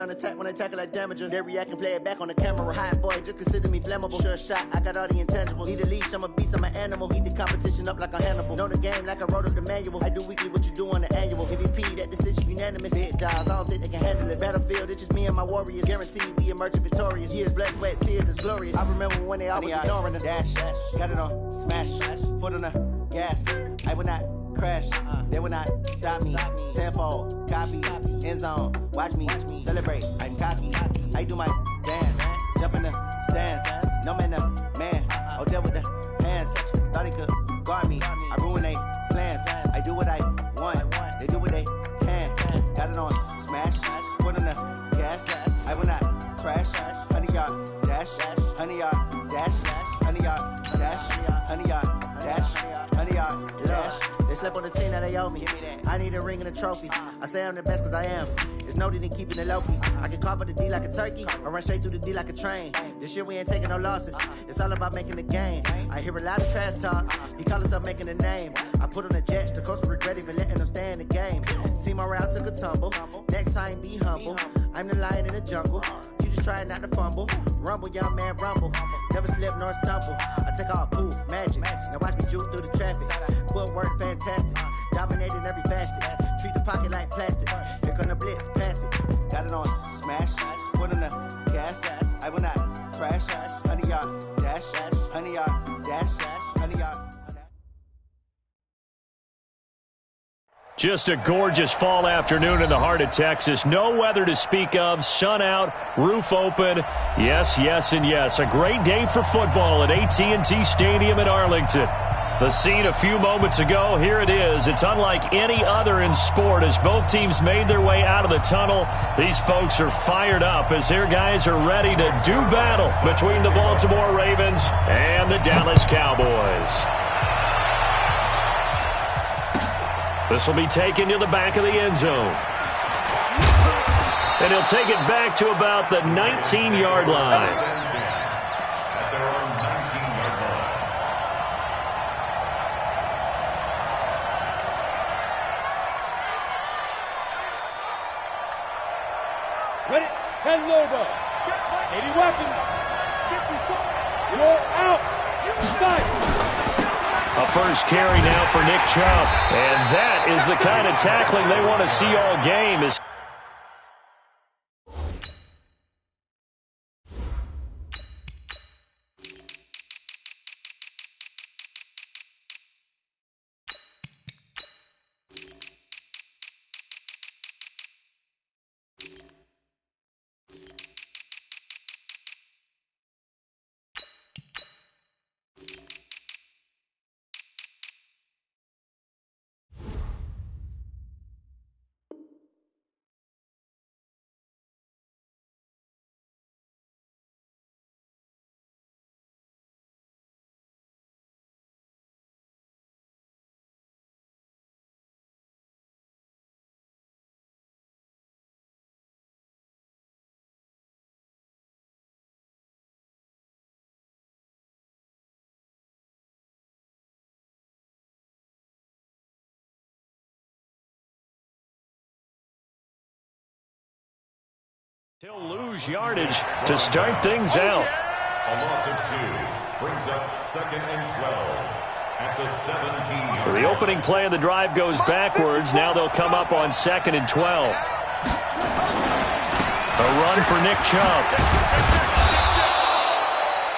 On attack when I tackle like damager. They react and play it back on the camera. Hot boy, just consider me flammable. Sure shot, I got all the intangibles. Need a leash, I'm a beast, I'm an animal. Heat the competition up like a Hannibal. Know the game like I wrote up the manual. I do weekly what you do on the annual. MVP, that decision unanimous. Big dials, I don't think they can handle it. Battlefield, it's just me and my warriors. Guaranteed we emerging victorious. Years, blood, sweat, tears, it's glorious. I remember when they always ignoring us. Dash, got it on, smash, foot on the gas. I will not crash, they will not stop me. Tenfold, copy, end zone, watch me celebrate. I'm cocky, I do my dance, jump in the stands. No man, man, oh there with the hands. Thought he could guard me, I ruin they plans. I do what I want, they do what they can. Got it on, smash, foot on the gas. I will not crash, 100-yard dash, 100-yard dash, 100-yard dash, 100-yard dash, 100-yard dash. They slept on the team that they owe me. I need a ring and a trophy. I say I'm the best cause I am. It's noted in keeping it low-key. I can call for the D like a turkey or run straight through the D like a train. This year we ain't taking no losses. It's all about making the game. I hear a lot of trash talk. He call himself making a name. I put on the Jets. The coach will regret even letting them stay in the game. Team morale took a tumble. Next time be humble. I'm the lion in the jungle. You just trying not to fumble. Rumble, young man, rumble. Never slip nor stumble. I take off, poof, magic. Now watch me juke through the traffic. Footwork fantastic. Dominating every facet. Treat the pocket like plastic. Here come the blitz, pass it. Got it on, smash. Put on the gas. I will not crash. 100-yard dash. 100-yard dash. 100-yard. Just a gorgeous fall afternoon in the heart of Texas. No weather to speak of. Sun out, roof open. Yes, yes, and yes. A great day for football at AT&T Stadium in Arlington. The scene a few moments ago, here it is. It's unlike any other in sport as both teams made their way out of the tunnel. These folks are fired up as their guys are ready to do battle between the Baltimore Ravens and the Dallas Cowboys. This will be taken to the back of the end zone. And he'll take it back to about the 19-yard line. Ready, 10 logo, 80 weapons, you're out, A first carry now for Nick Chubb. And that is the kind of tackling they want to see all game. He'll lose yardage to start things out. A loss of 2 brings up 2nd and 12 at the 17. So the opening play of the drive goes backwards. Now they'll come up on 2nd and 12. A run for Nick Chubb.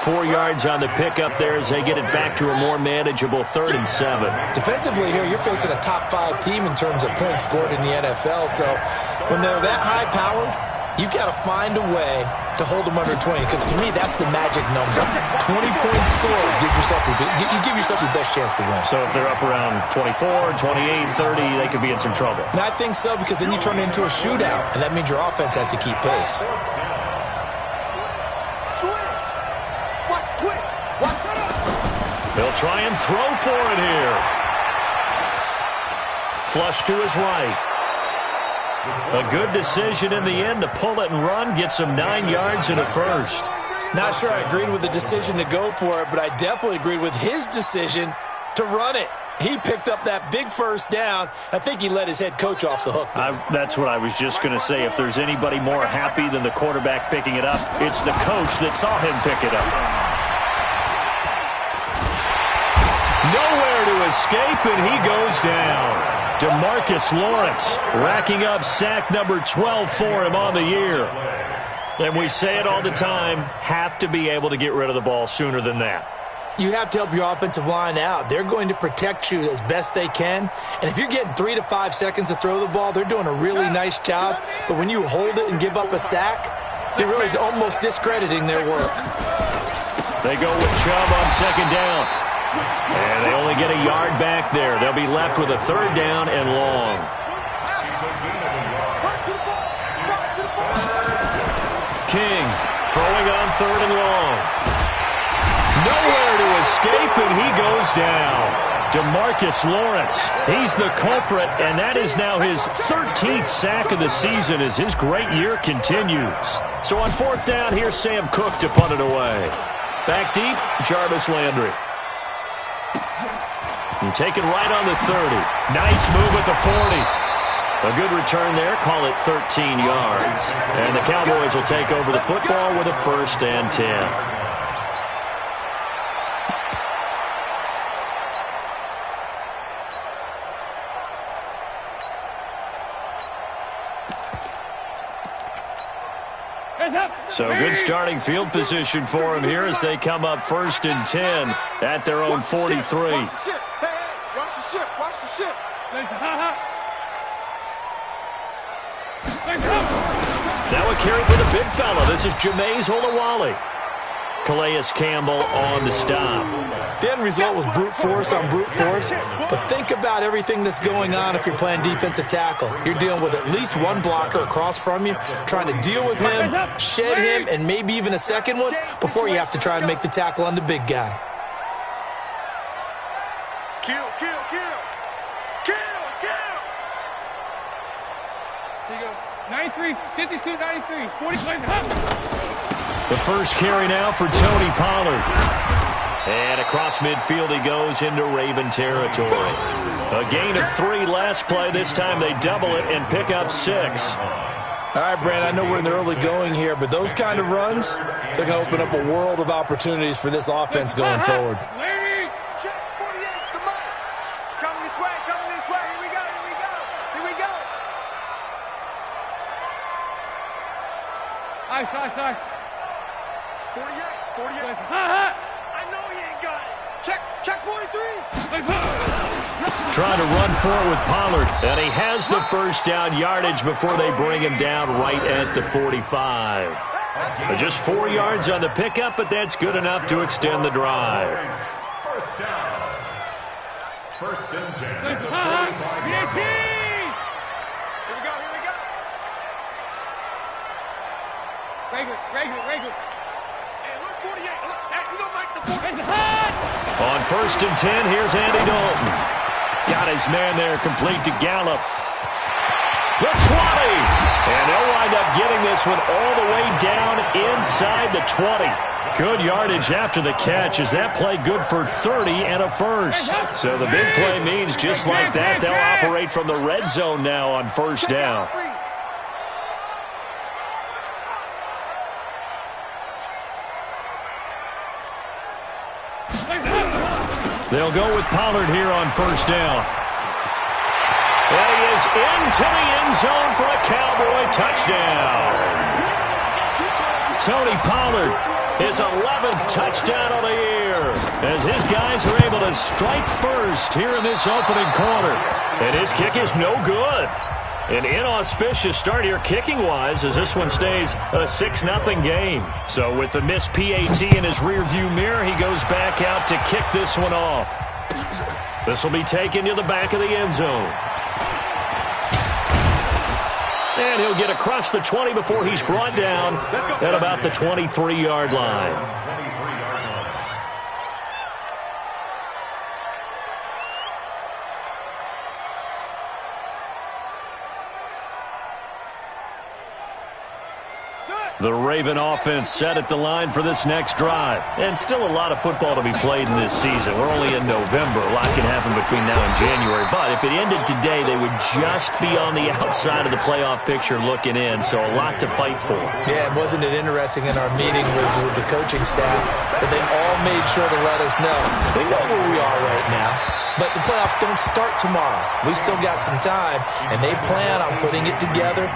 4 yards on the pickup there as they get it back to a more manageable 3rd and 7. Defensively here, you're facing a top 5 team in terms of points scored in the NFL. So when they're that high-powered, you've got to find a way to hold them under 20, because to me, that's the magic number. 20 points scored, you give yourself your best chance to win. So if they're up around 24, 28, 30, they could be in some trouble. And I think so, because then you turn it into a shootout, and that means your offense has to keep pace. They'll try and throw for it here. Flush to his right. A good decision in the end to pull it and run, gets him 9 yards and a first. Not sure I agreed with the decision to go for it, but I definitely agreed with his decision to run it. He picked up that big first down. I think he let his head coach off the hook. That's what I was just going to say. If there's anybody more happy than the quarterback picking it up, it's the coach that saw him pick it up. Nowhere to escape, and he goes down. DeMarcus Lawrence racking up sack number 12 for him on the year. And we say it all the time, have to be able to get rid of the ball sooner than that. You have to help your offensive line out. They're going to protect you as best they can. And if you're getting 3 to 5 seconds to throw the ball, they're doing a really nice job. But when you hold it and give up a sack, you're really almost discrediting their work. They go with Chubb on second down. And they only get a yard back there. They'll be left with a third down and long. King throwing on third and long. Nowhere to escape, and he goes down. DeMarcus Lawrence, he's the culprit, and that is now his 13th sack of the season as his great year continues. So on fourth down, here's Sam Cook to punt it away. Back deep, Jarvis Landry. And take it right on the 30. Nice move at the 40. A good return there. Call it 13 yards. And the Cowboys will take over the football with a 1st and 10. So good starting field position for him here as they come up 1st and 10 at their own 43. Watch the ship. Hey, watch the ship. Watch the ship. Now a carry for the big fella. This is Jameis Olawale. Calais Campbell on the stop. The end result was brute force on brute force, but think about everything that's going on if you're playing defensive tackle. You're dealing with at least one blocker across from you, trying to deal with him, shed him, and maybe even a second one before you have to try and make the tackle on the big guy. Kill. Here you go. 93, 52, 93, 40 plays. The first carry now for Tony Pollard. And across midfield he goes into Raven territory. A gain of 3 last play. This time they double it and pick up 6. All right, Brand, I know we're in the early going here, but those kind of runs, they're going to open up a world of opportunities for this offense going forward. Larry, check 48's the mark. Coming this way. Here we go. Nice. 48. I know he ain't got it. Check 43. Trying to run for it with Pollard. And he has the first down yardage before they bring him down right at the 45. Just 4 yards on the pickup, but that's good enough to extend the drive. First down. 1st and 10. Here we go. Regular. Hey, look, 48. Look, we don't like the 48. On 1st and 10, here's Andy Dalton. Got his man there, complete to Gallup. The 20. And they'll wind up getting this one all the way down inside the 20. Good yardage after the catch. Is that play good for 30 and a first? So the big play means just like that, they'll operate from the red zone now on 1st down. They'll go with Pollard here on 1st down. And he is into the end zone for a Cowboy touchdown. Tony Pollard, his 11th touchdown of the year, as his guys are able to strike first here in this opening quarter. And his kick is no good. An inauspicious start here kicking-wise as this one stays a 6-0 game. So with the missed PAT in his rearview mirror, he goes back out to kick this one off. This will be taken to the back of the end zone. And he'll get across the 20 before he's brought down at about the 23-yard line. Set. The Raven offense set at the line for this next drive. And still a lot of football to be played in this season. We're only in November. A lot can happen between now and January. But if it ended today, they would just be on the outside of the playoff picture looking in. So a lot to fight for. Yeah, and wasn't it interesting in our meeting with the coaching staff that they all made sure to let us know. We know where we are right now. But the playoffs don't start tomorrow. We still got some time, and they plan on putting it together,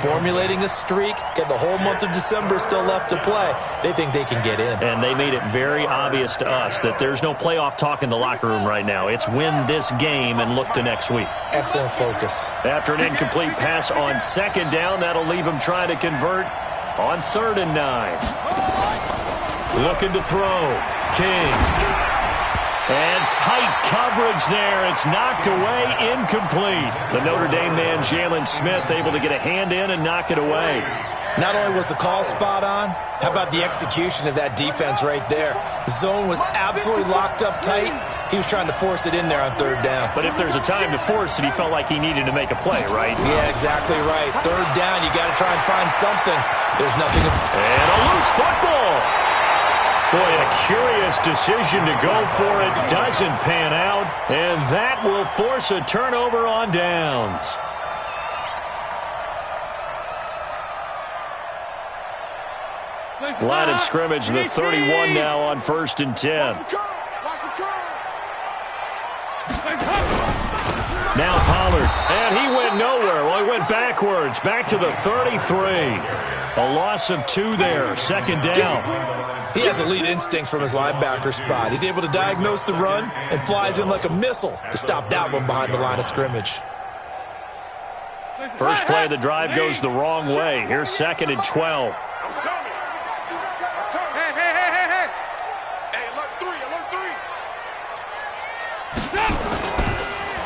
formulating a streak, get the whole month of December still left to play. They think they can get in. And they made it very obvious to us that there's no playoff talk in the locker room right now. It's win this game and look to next week. Excellent focus. After an incomplete pass on second down, that'll leave him trying to convert on 3rd and 9. Looking to throw. King. And tight coverage there. It's knocked away, incomplete. The Notre Dame man, Jalen Smith, able to get a hand in and knock it away. Not only was the call spot on, how about the execution of that defense right there? The zone was absolutely locked up tight. He was trying to force it in there on 3rd down. But if there's a time to force it, he felt like he needed to make a play, right? Yeah, exactly right. 3rd down, you got to try and find something. There's nothing. And a loose football. Boy, a curious decision to go for it. Doesn't pan out. And that will force a turnover on downs. Line of scrimmage, the 31 now on 1st and 10. Now Pollard. And he went nowhere. Well, he went backwards. Back to the 33. A loss of 2 there. 2nd down. He has elite instincts from his linebacker spot. He's able to diagnose the run and flies in like a missile to stop that one behind the line of scrimmage. First play of the drive goes the wrong way. Here's 2nd and 12.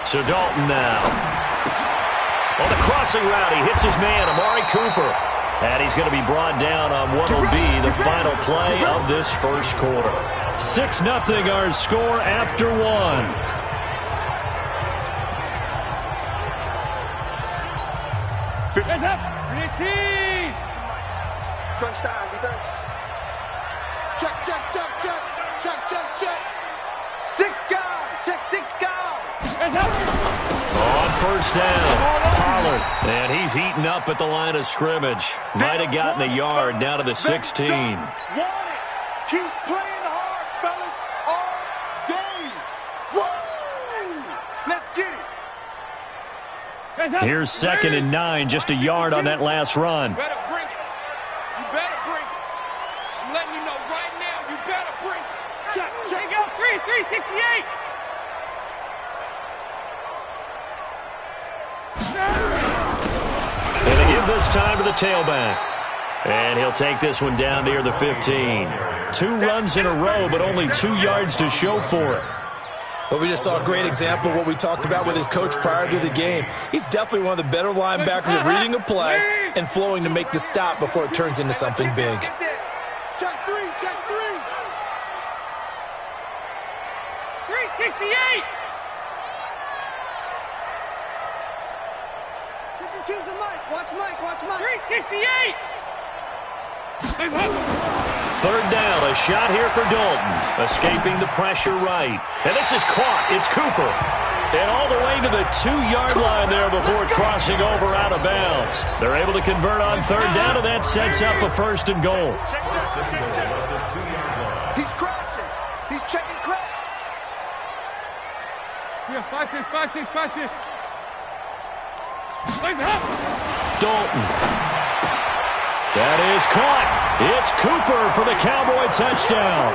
So Dalton now. On the crossing route, he hits his man, Amari Cooper. And he's going to be brought down on what will be the final play of this first quarter. 6-0 our score after 1. Hands up! Crunch time, defense. Check, check, check, check. Check, check, check. 6 guard. Check 6 guard. Hands up! On 1st down, Pollard. And he's heating up at the line of scrimmage. Might have gotten a yard down to the 16. Want it. Keep playing hard, fellas, all day. Woo! Let's get it. Here's 2nd and 9, just a yard on that last run. You better bring it. You better bring it. I'm letting you know right now, you better bring it. Check, check. Go, 368. And they give this time to the tailback. And he'll take this one down near the 15. 2 runs in a row, but only 2 yards to show for it. But we just saw a great example of what we talked about with his coach prior to the game. He's definitely one of the better linebackers at reading a play and flowing to make the stop before it turns into something big. Check 3, check 3. 368. You can choose the mic. Watch Mike, watch Mike. 368. 3rd down, a shot here for Dalton. Escaping the pressure right. And this is caught. It's Cooper. And all the way to the 2-yard line there before crossing over out of bounds. They're able to convert on 3rd down, and that sets up a 1st and goal. He's crashing. He's checking crash. Yeah, 5-6. Dalton. That is caught. It's Cooper for the Cowboy touchdown.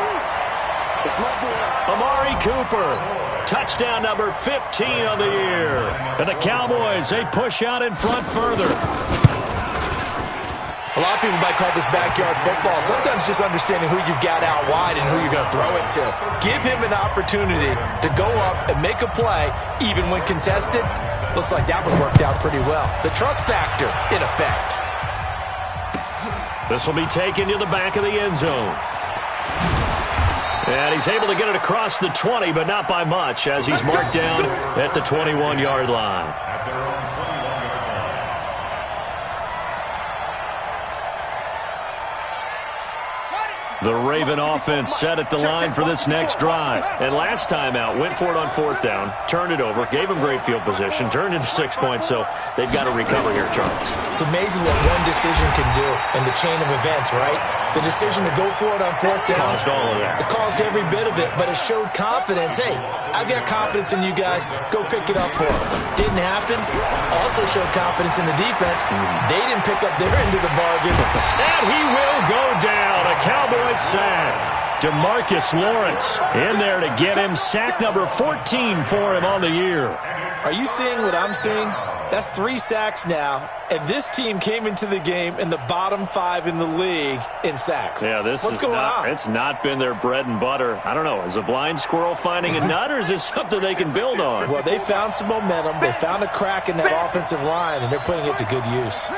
Amari Cooper. Touchdown number 15 on the year. And the Cowboys, they push out in front further. A lot of people might call this backyard football. Sometimes just understanding who you've got out wide and who you're going to throw it to. Give him an opportunity to go up and make a play, even when contested. Looks like that one worked out pretty well. The trust factor, in effect. This will be taken to the back of the end zone. And he's able to get it across the 20, but not by much, as he's marked down at the 21-yard line. The Raven offense set at the line for this next drive. And last time out, went for it on 4th down, turned it over, gave them great field position, turned into 6 points, so they've got to recover here, Charles. It's amazing what one decision can do in the chain of events, right? The decision to go for it on 4th down. Caused all of that. It caused every bit of it, but it showed confidence. Hey, I've got confidence in you guys. Go pick it up for them. Didn't happen. Also showed confidence in the defense. They didn't pick up their end of the bargain. And he will go down. A Cowboys sack. DeMarcus Lawrence in there to get him. Sack number 14 for him on the year. Are you seeing what I'm seeing? That's 3 sacks now, and this team came into the game in the bottom 5 in the league in sacks. Yeah, What's going on? It's not been their bread and butter. I don't know. Is a blind squirrel finding a nut, or is this something they can build on? Well, they found some momentum. They found a crack in that offensive line, and they're putting it to good use.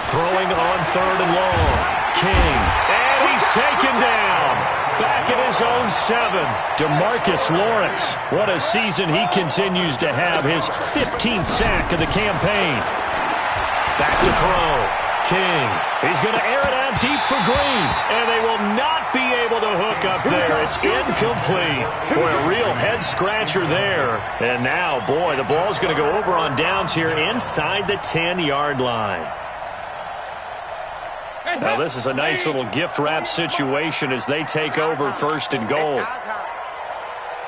Throwing on 3rd and long. King. And he's taken down. Back at his own 7. DeMarcus Lawrence. What a season he continues to have. His 15th sack of the campaign. Back to throw. King. He's going to air it out deep for Green. And they will not be able to hook up there. It's incomplete. Boy, a real head-scratcher there. And now, boy, the ball's going to go over on downs here inside the 10-yard line. Now, this is a nice little gift-wrap situation as they take over 1st and goal.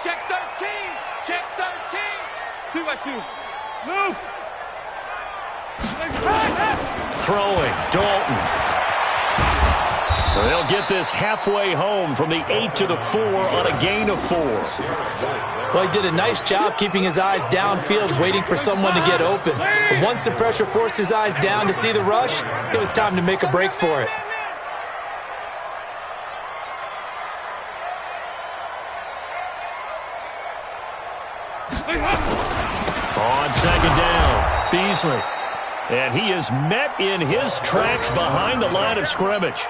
Check 13. Check 13. 2 by 2. Move. Throwing. Dalton. They'll get this halfway home from the 8 to the 4 on a gain of 4. Well, he did a nice job keeping his eyes downfield, waiting for someone to get open. But once the pressure forced his eyes down to see the rush, it was time to make a break for it. On 2nd down, Beasley. And he is met in his tracks behind the line of scrimmage.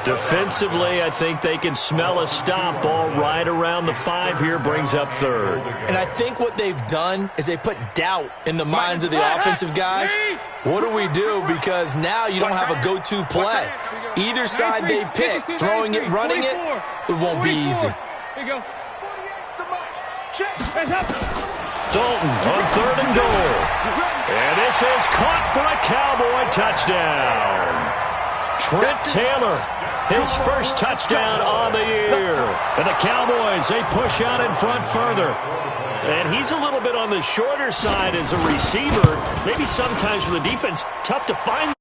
Defensively, I think they can smell a stop. Ball right around the 5 here, brings up 3rd. And I think what they've done is they put doubt in the minds of the offensive guys. What do we do? Because now you don't have a go-to play. Either side they pick, throwing it, running it, it won't be easy. Dalton on 3rd and goal. And this is caught for a Cowboy touchdown. Trent Taylor, his first touchdown on the year. And the Cowboys, they push out in front further. And he's a little bit on the shorter side as a receiver. Maybe sometimes for the defense, tough to find